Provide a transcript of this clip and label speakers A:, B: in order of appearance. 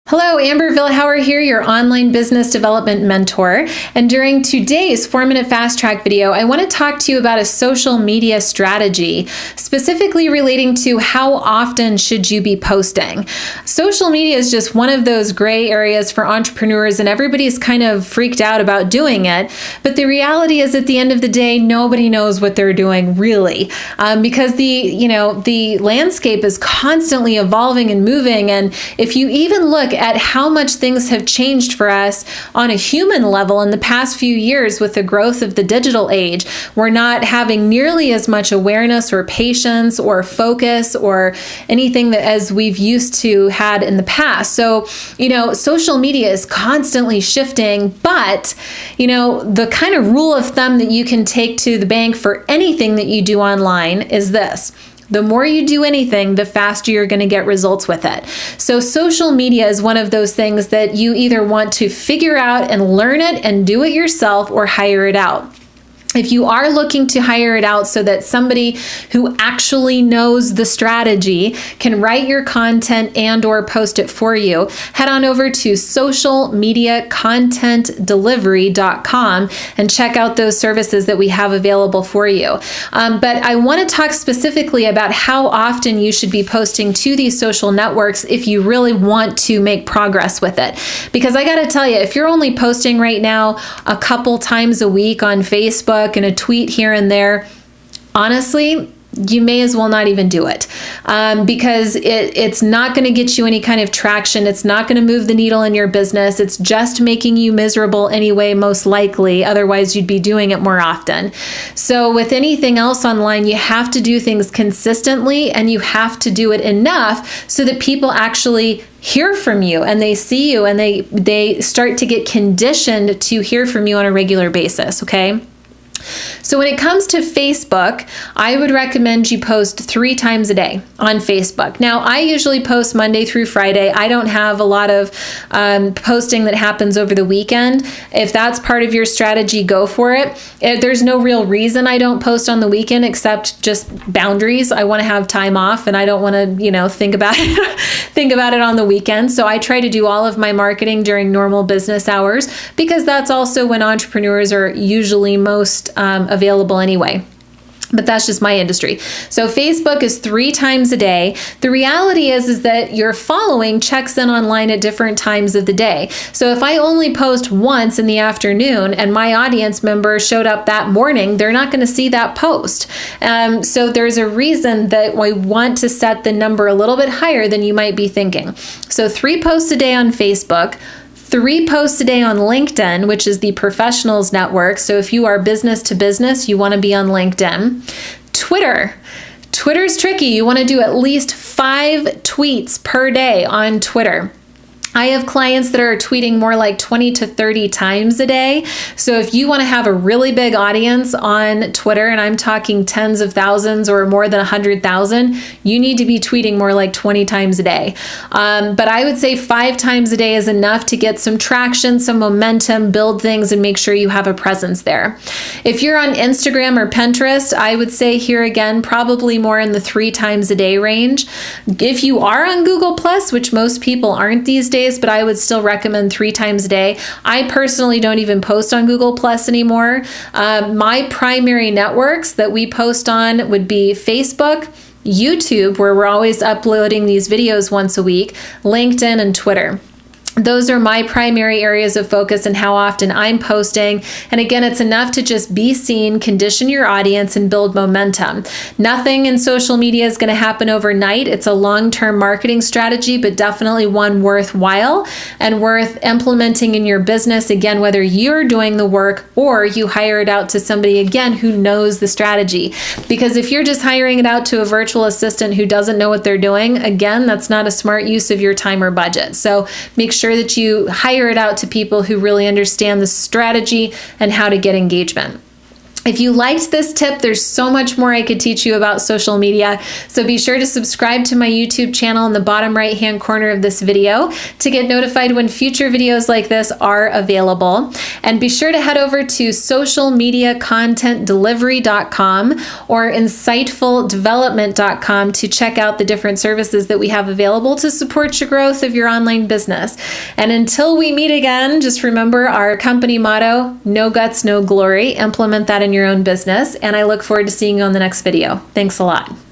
A: Hello, Amber Vilhauer here, your online business development mentor. And during today's 4-minute fast track video, I want to talk to you about a social media strategy, specifically relating to how often should you be posting. Social media is just one of those gray areas for entrepreneurs, and everybody's kind of freaked out about doing it. But the reality is, at the end of the day, nobody knows what they're doing really, because the landscape is constantly evolving and moving. And if you even look at how much things have changed for us on a human level in the past few years with the growth of the digital age, we're not having nearly as much awareness or patience or focus or anything that as we've used to had in the past. So, social media is constantly shifting, but, the kind of rule of thumb that you can take to the bank for anything that you do online is this: the more you do anything, the faster you're going to get results with it. So social media is one of those things that you either want to figure out and learn it and do it yourself, or hire it out. If you are looking to hire it out so that somebody who actually knows the strategy can write your content and or post it for you, head on over to socialmediacontentdelivery.com and check out those services that we have available for you. But I want to talk specifically about how often you should be posting to these social networks if you really want to make progress with it. Because I got to tell you, if you're only posting right now a couple times a week on Facebook and a tweet here and there, honestly, you may as well not even do it, because it's not going to get you any kind of traction. It's not going to move the needle in your business. It's just making you miserable anyway, most likely. Otherwise, you'd be doing it more often. So with anything else online, you have to do things consistently, and you have to do it enough so that people actually hear from you and they see you and they start to get conditioned to hear from you on a regular basis, okay? So when it comes to Facebook, I would recommend you post 3 times a day on Facebook. Now, I usually post Monday through Friday. I don't have a lot of posting that happens over the weekend. If that's part of your strategy, go for it. There's no real reason I don't post on the weekend except just boundaries. I want to have time off and I don't want to, think about it on the weekend. So I try to do all of my marketing during normal business hours, because that's also when entrepreneurs are usually most available anyway. But that's just my industry. So Facebook is 3 times a day. The reality is that your following checks in online at different times of the day. So if I only post once in the afternoon and my audience member showed up that morning, they're not going to see that post. So there's a reason that we want to set the number a little bit higher than you might be thinking. So 3 posts a day on Facebook, 3 posts a day on LinkedIn, which is the professionals network. So if you are business to business, you want to be on LinkedIn. Twitter's tricky. You want to do at least 5 tweets per day on Twitter. I have clients that are tweeting more like 20 to 30 times a day. So if you want to have a really big audience on Twitter, and I'm talking tens of thousands or more than 100,000, you need to be tweeting more like 20 times a day. But I would say 5 times a day is enough to get some traction, some momentum, build things, and make sure you have a presence there. If you're on Instagram or Pinterest, I would say here again, probably more in the 3 times a day range. If you are on Google+, which most people aren't these days, but I would still recommend 3 times a day. I personally don't even post on Google Plus anymore. My primary networks that we post on would be Facebook, YouTube, where we're always uploading these videos once a week, LinkedIn, and Twitter. Those are my primary areas of focus and how often I'm posting. And again, it's enough to just be seen, condition your audience, and build momentum. Nothing in social media is going to happen overnight. It's a long-term marketing strategy, but definitely one worthwhile and worth implementing in your business. Again, whether you're doing the work or you hire it out to somebody, again, who knows the strategy. Because if you're just hiring it out to a virtual assistant who doesn't know what they're doing, again, that's not a smart use of your time or budget. So make sure that you hire it out to people who really understand the strategy and how to get engagement. If you liked this tip, there's so much more I could teach you about social media. So be sure to subscribe to my YouTube channel in the bottom right-hand corner of this video to get notified when future videos like this are available. And be sure to head over to socialmediacontentdelivery.com or insightfuldevelopment.com to check out the different services that we have available to support your growth of your online business. And until we meet again, just remember our company motto, no guts, no glory. Implement that in your own business, and I look forward to seeing you on the next video. Thanks a lot.